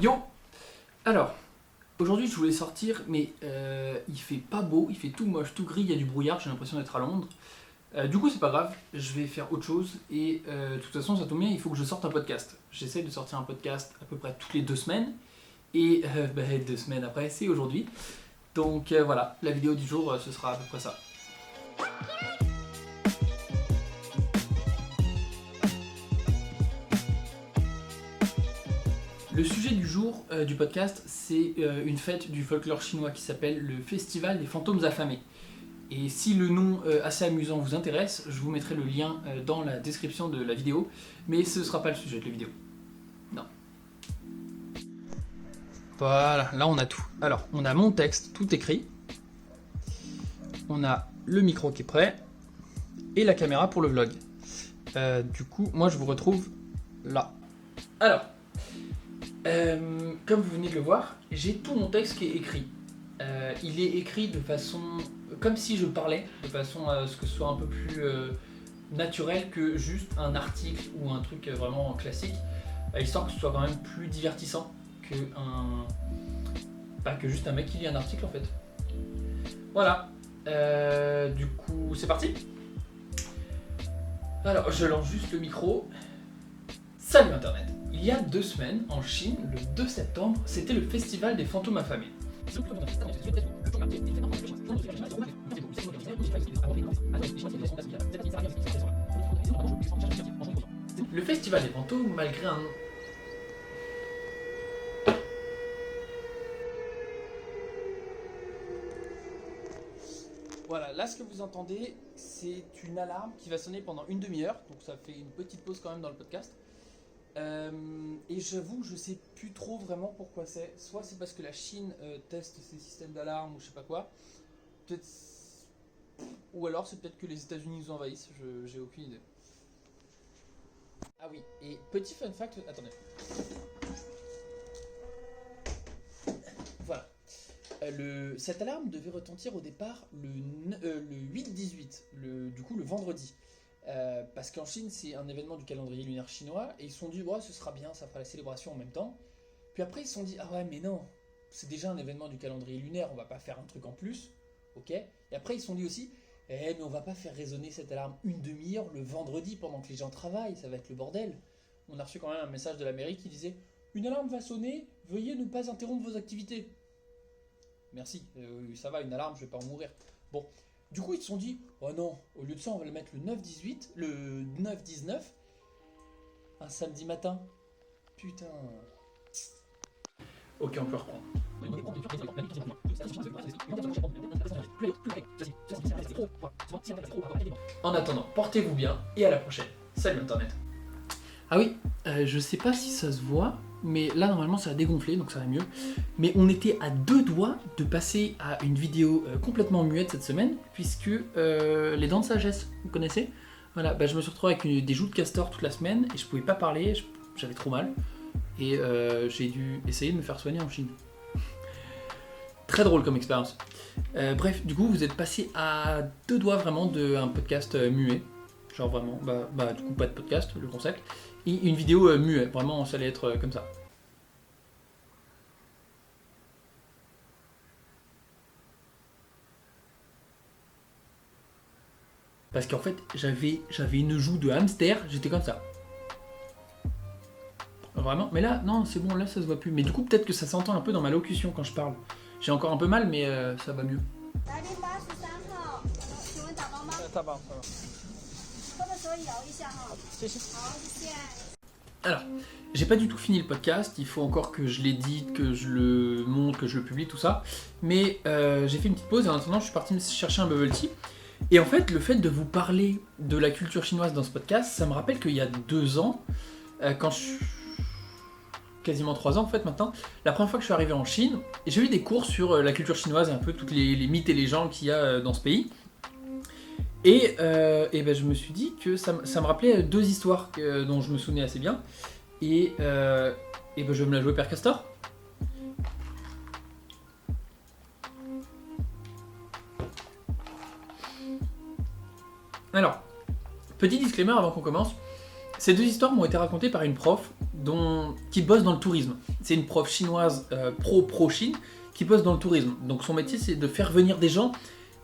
Yo! Alors, aujourd'hui je voulais sortir, mais il fait pas beau, il fait tout moche, tout gris, il y a du brouillard, j'ai l'impression d'être à Londres. Du coup, c'est pas grave, je vais faire autre chose et de toute façon, ça tombe bien, il faut que je sorte un podcast. J'essaie de sortir un podcast à peu près toutes les 2 semaines et 2 semaines après, c'est aujourd'hui. Donc voilà, la vidéo du jour, ce sera à peu près ça. Le sujet du jour du podcast, c'est une fête du folklore chinois qui s'appelle le Festival des fantômes affamés. Et si le nom assez amusant vous intéresse, je vous mettrai le lien dans la description de la vidéo, mais ce ne sera pas le sujet de la vidéo. Non. Voilà, là on a tout. Alors, on a mon texte, tout écrit. On a le micro qui est prêt. Et la caméra pour le vlog. Du coup, moi je vous retrouve là. Alors, comme vous venez de le voir, j'ai tout mon texte qui est écrit. Il est écrit de façon comme si je parlais, de façon à ce que ce soit un peu plus naturel que juste un article ou un truc vraiment classique, histoire que ce soit quand même plus divertissant que pas que juste un mec qui lit un article en fait. Voilà. Du coup, c'est parti. Alors, je lance juste le micro. Salut Internet. Il y a 2 semaines, en Chine, le 2 septembre, c'était le festival des fantômes affamés. Le festival des fantômes, malgré un... Voilà, là ce que vous entendez, c'est une alarme qui va sonner pendant une demi-heure, donc ça fait une petite pause quand même dans le podcast. Et j'avoue, je sais plus trop vraiment pourquoi c'est. Soit c'est parce que la Chine teste ses systèmes d'alarme ou je sais pas quoi. Peut-être. Ou alors c'est peut-être que les États-Unis nous envahissent. J'ai aucune idée. Ah oui, et petit fun fact. Attendez. Voilà. Cette alarme devait retentir au départ le 8-18, du coup le vendredi. Parce qu'en Chine, c'est un événement du calendrier lunaire chinois, et ils se sont dit, ouais, ce sera bien, ça fera la célébration en même temps. Puis après, ils se sont dit, ah ouais, mais non, c'est déjà un événement du calendrier lunaire, on va pas faire un truc en plus, ok. Et après, ils se sont dit aussi, mais on va pas faire résonner cette alarme une demi-heure le vendredi pendant que les gens travaillent, ça va être le bordel. On a reçu quand même un message de la mairie qui disait, une alarme va sonner, veuillez ne pas interrompre vos activités. Merci, ça va, une alarme, je vais pas en mourir. Bon, du coup, ils se sont dit, oh non, au lieu de ça, on va le mettre le 9-18, le 9-19, un samedi matin. Putain. Ok, on peut reprendre. En attendant, portez-vous bien et à la prochaine. Salut Internet. Ah oui, je sais pas si ça se voit, mais là normalement ça a dégonflé donc ça va mieux. Mais on était à 2 doigts de passer à une vidéo complètement muette cette semaine, puisque les dents de sagesse, vous connaissez? Voilà, je me suis retrouvé avec des joues de castor toute la semaine et je pouvais pas parler, j'avais trop mal. Et j'ai dû essayer de me faire soigner en Chine. Très drôle comme expérience. Bref, du coup vous êtes passé à 2 doigts vraiment d'un podcast muet. Genre vraiment, du coup pas de podcast, le concept. Et une vidéo muet, vraiment ça allait être comme ça. Parce qu'en fait, j'avais une joue de hamster, j'étais comme ça. Vraiment. Mais là, non, c'est bon, là ça se voit plus. Mais du coup, peut-être que ça s'entend un peu dans ma locution quand je parle. J'ai encore un peu mal, mais ça va mieux. Alors, j'ai pas du tout fini le podcast, il faut encore que je l'édite, que je le monte, que je le publie, tout ça. Mais j'ai fait une petite pause et en attendant, je suis parti me chercher un bubble tea. Et en fait, le fait de vous parler de la culture chinoise dans ce podcast, ça me rappelle qu'il y a 2 ans, quand je... quasiment 3 ans en fait maintenant, la première fois que je suis arrivé en Chine, j'ai eu des cours sur la culture chinoise et un peu toutes les mythes et légendes qu'il y a dans ce pays. Et je me suis dit que ça me rappelait 2 histoires dont je me souvenais assez bien. Et je vais me la jouer Père Castor. Alors, petit disclaimer avant qu'on commence. Ces deux histoires m'ont été racontées par une prof qui bosse dans le tourisme. C'est une prof chinoise pro-Chine qui bosse dans le tourisme. Donc son métier, c'est de faire venir des gens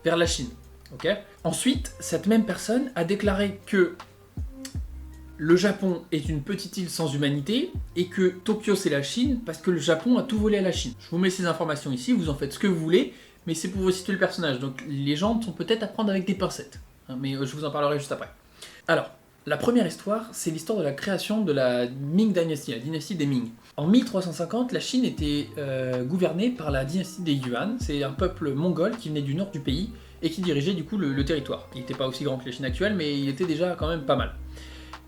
vers la Chine. Okay. Ensuite, cette même personne a déclaré que le Japon est une petite île sans humanité et que Tokyo c'est la Chine parce que le Japon a tout volé à la Chine. Je vous mets ces informations ici, vous en faites ce que vous voulez, mais c'est pour vous situer le personnage. Donc les gens sont peut-être à prendre avec des pincettes, mais je vous en parlerai juste après. Alors, la première histoire, c'est l'histoire de la création de la Ming Dynasty, la dynastie des Ming. En 1350, la Chine était gouvernée par la dynastie des Yuan. C'est un peuple mongol qui venait du nord du pays et qui dirigeait du coup le territoire. Il n'était pas aussi grand que la Chine actuelle, mais il était déjà quand même pas mal.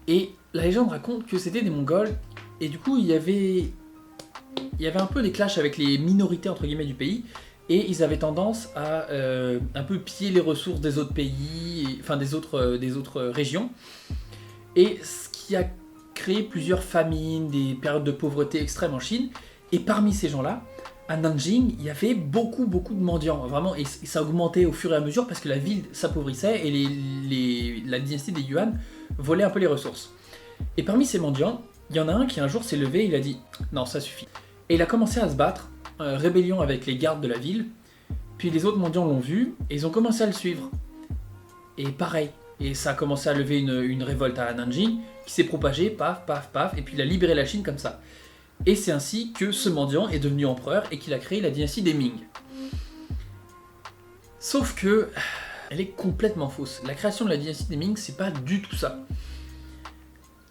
Et la légende raconte que c'était des Mongols, et du coup il y avait un peu des clashs avec les minorités entre guillemets du pays, et ils avaient tendance à un peu piller les ressources des autres pays, enfin des autres régions, et ce qui a créé plusieurs famines, des périodes de pauvreté extrême en Chine, et parmi ces gens-là, à Nanjing, il y avait beaucoup de mendiants, vraiment, et ça augmentait au fur et à mesure parce que la ville s'appauvrissait et la dynastie des Yuan volait un peu les ressources. Et parmi ces mendiants, il y en a un qui un jour s'est levé et il a dit « Non, ça suffit ». Et il a commencé à se battre, rébellion avec les gardes de la ville, puis les autres mendiants l'ont vu et ils ont commencé à le suivre. Et pareil, et ça a commencé à lever une révolte à Nanjing qui s'est propagée, paf, et puis il a libéré la Chine comme ça. Et c'est ainsi que ce mendiant est devenu empereur et qu'il a créé la dynastie des Ming. Sauf que elle est complètement fausse. La création de la dynastie des Ming, c'est pas du tout ça.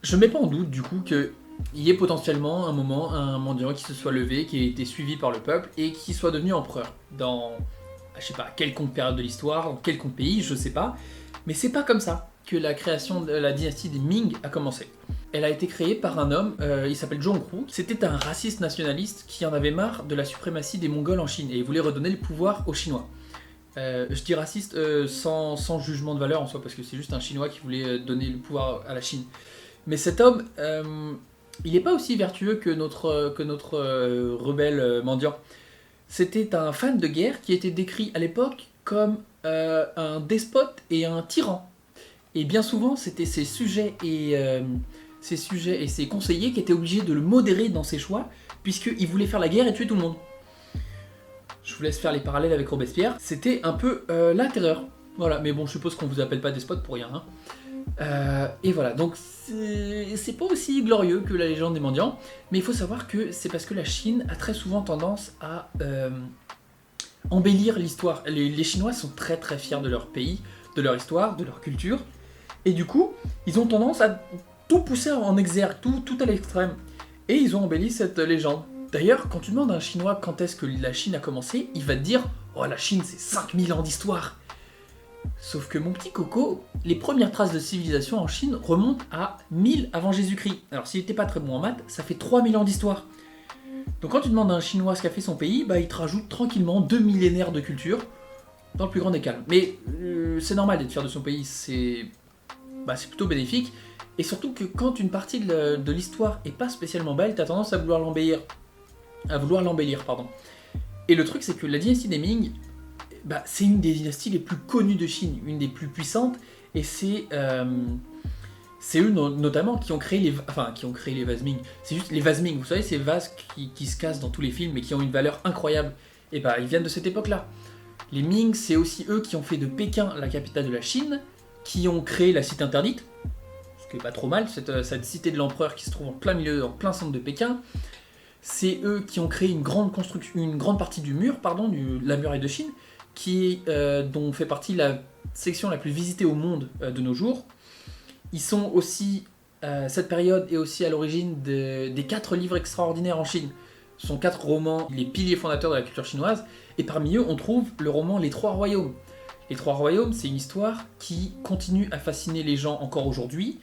Je mets pas en doute du coup qu'il y ait potentiellement un moment un mendiant qui se soit levé, qui ait été suivi par le peuple et qui soit devenu empereur dans, je sais pas, quelconque période de l'histoire, dans quelconque pays, je sais pas. Mais c'est pas comme ça que la création de la dynastie des Ming a commencé. Elle a été créée par un homme, il s'appelle Zhong Hu. C'était un raciste nationaliste qui en avait marre de la suprématie des Mongols en Chine et il voulait redonner le pouvoir aux Chinois. Je dis raciste sans jugement de valeur en soi, parce que c'est juste un Chinois qui voulait donner le pouvoir à la Chine. Mais cet homme, il n'est pas aussi vertueux que notre rebelle mendiant. C'était un fan de guerre qui était décrit à l'époque comme un despote et un tyran. Et bien souvent, c'était ses sujets et ses conseillers qui étaient obligés de le modérer dans ses choix, puisqu'il voulait faire la guerre et tuer tout le monde. Je vous laisse faire les parallèles avec Robespierre. C'était un peu la terreur. Voilà, mais bon, je suppose qu'on vous appelle pas despote pour rien. Hein. Et voilà, donc c'est pas aussi glorieux que la légende des mendiants, mais il faut savoir que c'est parce que la Chine a très souvent tendance à embellir l'histoire. Les Chinois sont très fiers de leur pays, de leur histoire, de leur culture, et du coup, ils ont tendance à tout pousser en exergue, tout à l'extrême. Et ils ont embelli cette légende. D'ailleurs, quand tu demandes à un Chinois quand est-ce que la Chine a commencé, il va te dire « Oh, la Chine, c'est 5000 ans d'histoire !» Sauf que mon petit coco, les premières traces de civilisation en Chine remontent à 1000 avant Jésus-Christ. Alors s'il n'était pas très bon en maths, ça fait 3000 ans d'histoire. Donc quand tu demandes à un Chinois ce qu'a fait son pays, il te rajoute tranquillement 2 millénaires de culture, dans le plus grand des calmes. Mais c'est normal d'être fier de son pays, c'est plutôt bénéfique. Et surtout que quand une partie de l'histoire est pas spécialement belle, t'as tendance à vouloir l'embellir. Et le truc, c'est que la dynastie des Ming, c'est une des dynasties les plus connues de Chine, une des plus puissantes, et c'est eux notamment qui ont créé les vases Ming. C'est juste les vases Ming, vous savez, ces vases qui se cassent dans tous les films et qui ont une valeur incroyable. Et ils viennent de cette époque-là. Les Ming, c'est aussi eux qui ont fait de Pékin la capitale de la Chine, qui ont créé la cité interdite, ce qui est pas trop mal, cette cité de l'empereur qui se trouve en plein milieu, en plein centre de Pékin. C'est eux qui ont créé une grande partie du mur, de la muraille de Chine, dont fait partie la section la plus visitée au monde de nos jours. Ils sont aussi, cette période est aussi à l'origine des 4 livres extraordinaires en Chine. Ce sont 4 romans, les piliers fondateurs de la culture chinoise, et parmi eux on trouve le roman Les Trois Royaumes. Les Trois Royaumes, c'est une histoire qui continue à fasciner les gens encore aujourd'hui,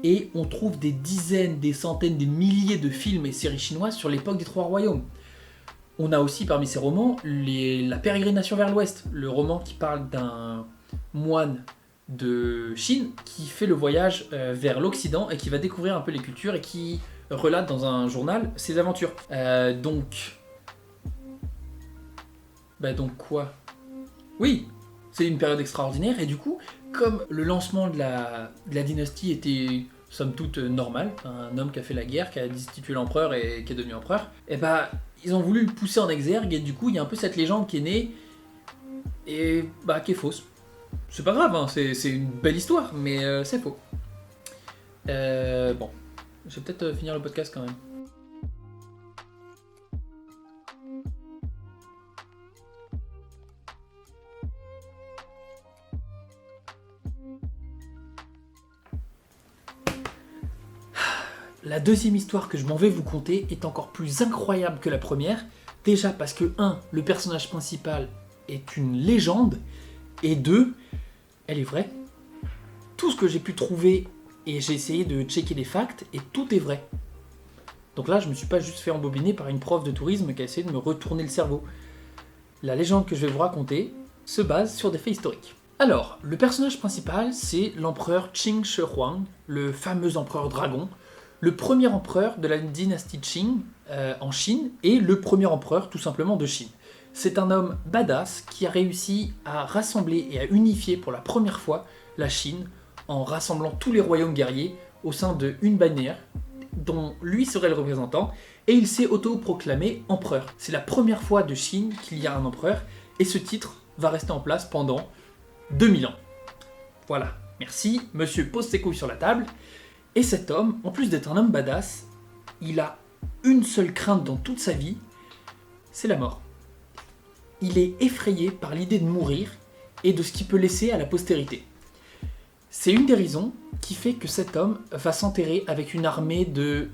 et on trouve des dizaines, des centaines, des milliers de films et séries chinoises sur l'époque des Trois Royaumes. On a aussi parmi ces romans La Pérégrination vers l'Ouest, le roman qui parle d'un moine de Chine qui fait le voyage vers l'Occident et qui va découvrir un peu les cultures et qui relate dans un journal ses aventures. Donc quoi ? Oui, c'est une période extraordinaire et du coup, comme le lancement de la dynastie était somme toute normal, un homme qui a fait la guerre, qui a destitué l'empereur et qui est devenu empereur, et bah ils ont voulu le pousser en exergue et du coup il y a un peu cette légende qui est née et bah qui est fausse. C'est pas grave, hein, c'est une belle histoire, mais c'est faux. Bon, je vais peut-être finir le podcast quand même. La deuxième histoire que je m'en vais vous conter est encore plus incroyable que la première. Déjà parce que 1, le personnage principal est une légende, et 2, elle est vraie. Tout ce que j'ai pu trouver, et j'ai essayé de checker les facts, et tout est vrai. Donc là, je me suis pas juste fait embobiner par une prof de tourisme qui a essayé de me retourner le cerveau. La légende que je vais vous raconter se base sur des faits historiques. Alors, le personnage principal, c'est l'empereur Qin Shi Huang, le fameux empereur dragon, le premier empereur de la dynastie Qing en Chine et le premier empereur tout simplement de Chine. C'est un homme badass qui a réussi à rassembler et à unifier pour la première fois la Chine en rassemblant tous les royaumes guerriers au sein d'une bannière dont lui serait le représentant, et il s'est auto-proclamé empereur. C'est la première fois de Chine qu'il y a un empereur et ce titre va rester en place pendant 2000 ans. Voilà, merci, monsieur pose ses couilles sur la table. Et cet homme, en plus d'être un homme badass, il a une seule crainte dans toute sa vie, c'est la mort. Il est effrayé par l'idée de mourir et de ce qu'il peut laisser à la postérité. C'est une des raisons qui fait que cet homme va s'enterrer avec une armée de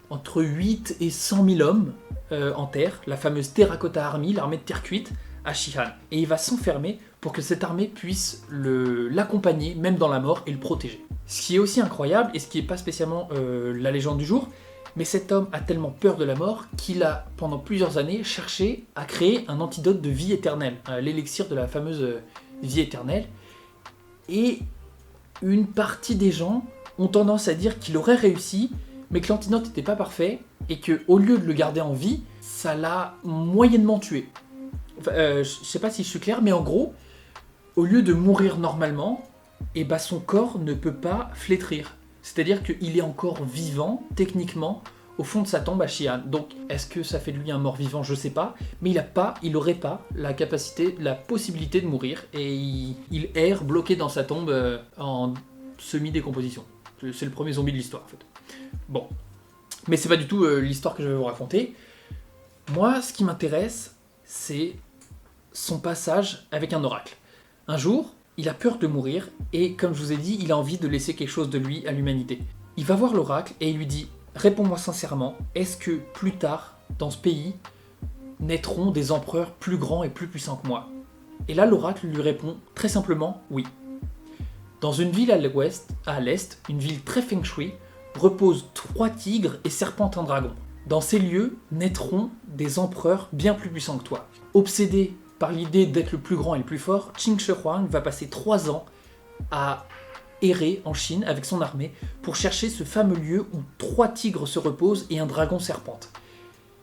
entre 8 et 100 000 hommes en terre, la fameuse Terracotta Army, l'armée de terre cuite, à Xi'an. Et il va s'enfermer pour que cette armée puisse l'accompagner, même dans la mort, et le protéger. Ce qui est aussi incroyable, et ce qui n'est pas spécialement la légende du jour, mais cet homme a tellement peur de la mort qu'il a, pendant plusieurs années, cherché à créer un antidote de vie éternelle, l'élixir de la fameuse vie éternelle. Et une partie des gens ont tendance à dire qu'il aurait réussi, mais que l'antidote n'était pas parfait, et qu'au lieu de le garder en vie, ça l'a moyennement tué. Enfin, je sais pas si je suis clair, mais en gros, au lieu de mourir normalement, et bah son corps ne peut pas flétrir. C'est-à-dire qu'il est encore vivant, techniquement, au fond de sa tombe à Xi'an. Donc, est-ce que ça fait de lui un mort-vivant? Je sais pas. Mais il aurait pas la capacité, la possibilité de mourir. Et il erre bloqué dans sa tombe en semi-décomposition. C'est le premier zombie de l'histoire, en fait. Bon. Mais c'est pas du tout l'histoire que je vais vous raconter. Moi, ce qui m'intéresse, c'est son passage avec un oracle. Un jour, il a peur de mourir et, comme je vous ai dit, il a envie de laisser quelque chose de lui à l'humanité. Il va voir l'oracle et il lui dit « Réponds-moi sincèrement, est-ce que plus tard, dans ce pays, naîtront des empereurs plus grands et plus puissants que moi ?» Et là, l'oracle lui répond très simplement « Oui ». Dans une ville à l'est, une ville très feng shui, reposent 3 tigres et serpentent un dragon. Dans ces lieux naîtront des empereurs bien plus puissants que toi. Obsédé par l'idée d'être le plus grand et le plus fort, Qin Shi Huang va passer 3 ans à errer en Chine avec son armée pour chercher ce fameux lieu où 3 tigres se reposent et un dragon serpente.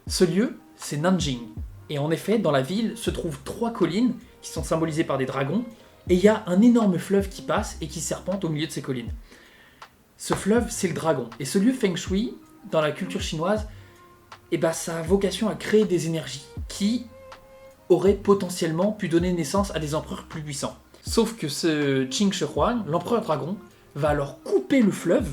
Ce lieu, c'est Nanjing. Et en effet, dans la ville se trouvent 3 collines qui sont symbolisées par des dragons, et il y a un énorme fleuve qui passe et qui serpente au milieu de ces collines. Ce fleuve, c'est le dragon. Et ce lieu feng shui, dans la culture chinoise, ça a vocation à créer des énergies qui aurait potentiellement pu donner naissance à des empereurs plus puissants. Sauf que ce Qin Shi Huang, l'empereur dragon, va alors couper le fleuve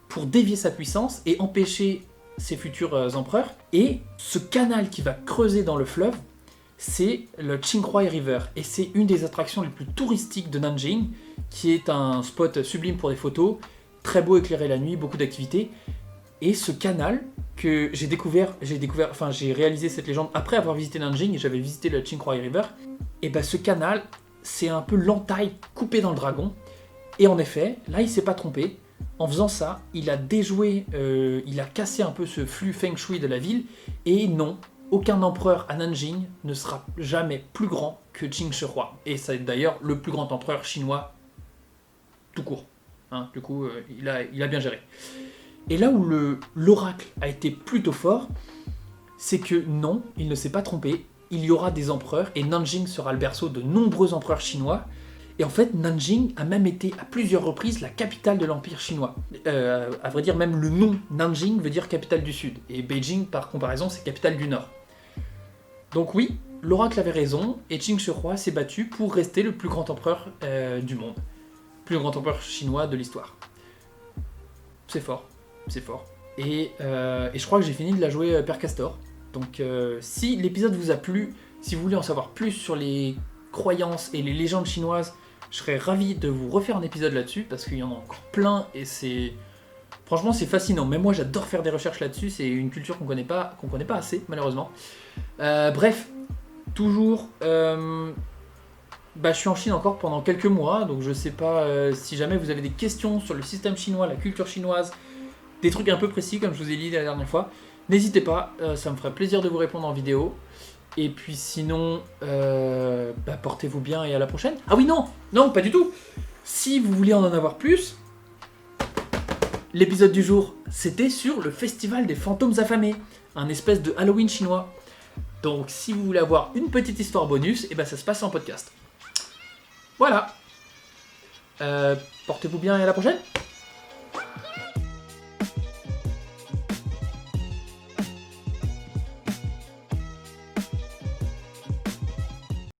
pour dévier sa puissance et empêcher ses futurs empereurs. Et ce canal qui va creuser dans le fleuve, c'est le Qinghai River. Et c'est une des attractions les plus touristiques de Nanjing, qui est un spot sublime pour des photos, très beau éclairé la nuit, beaucoup d'activités. Et ce canal que j'ai réalisé cette légende après avoir visité Nanjing et j'avais visité le Qinghai River. Et ce canal, c'est un peu l'entaille coupée dans le dragon. Et en effet, là, il s'est pas trompé. En faisant ça, il a déjoué, il a cassé un peu ce flux feng shui de la ville. Et non, aucun empereur à Nanjing ne sera jamais plus grand que Qin Shi Huang. Et c'est d'ailleurs le plus grand empereur chinois tout court. Hein, du coup, il a bien géré. Et là où l'oracle a été plutôt fort, c'est que non, il ne s'est pas trompé, il y aura des empereurs, et Nanjing sera le berceau de nombreux empereurs chinois, Et en fait, Nanjing a même été à plusieurs reprises la capitale de l'Empire chinois. À vrai dire, même le nom Nanjing veut dire capitale du Sud. Et Beijing, par comparaison, c'est capitale du Nord. Donc oui, l'oracle avait raison, et Qing Shi Huang s'est battu pour rester le plus grand empereur du monde. Plus grand empereur chinois de l'histoire. C'est fort, c'est fort. Et je crois que j'ai fini de la jouer Père Castor. Donc si l'épisode vous a plu, si vous voulez en savoir plus sur les croyances et les légendes chinoises, je serais ravi de vous refaire un épisode là-dessus, parce qu'il y en a encore plein, et c'est... Franchement, c'est fascinant. Même moi, j'adore faire des recherches là-dessus. C'est une culture qu'on connaît pas assez, malheureusement. Bref, toujours... je suis en Chine encore pendant quelques mois, donc je sais pas si jamais vous avez des questions sur le système chinois, la culture chinoise, des trucs un peu précis, comme je vous ai dit la dernière fois, n'hésitez pas, ça me ferait plaisir de vous répondre en vidéo. Et puis sinon, portez-vous bien et à la prochaine. Ah oui, non, pas du tout. Si vous voulez en avoir plus, l'épisode du jour, c'était sur le Festival des Fantômes Affamés, un espèce de Halloween chinois. Donc si vous voulez avoir une petite histoire bonus, ça se passe en podcast. Voilà. Portez-vous bien et à la prochaine.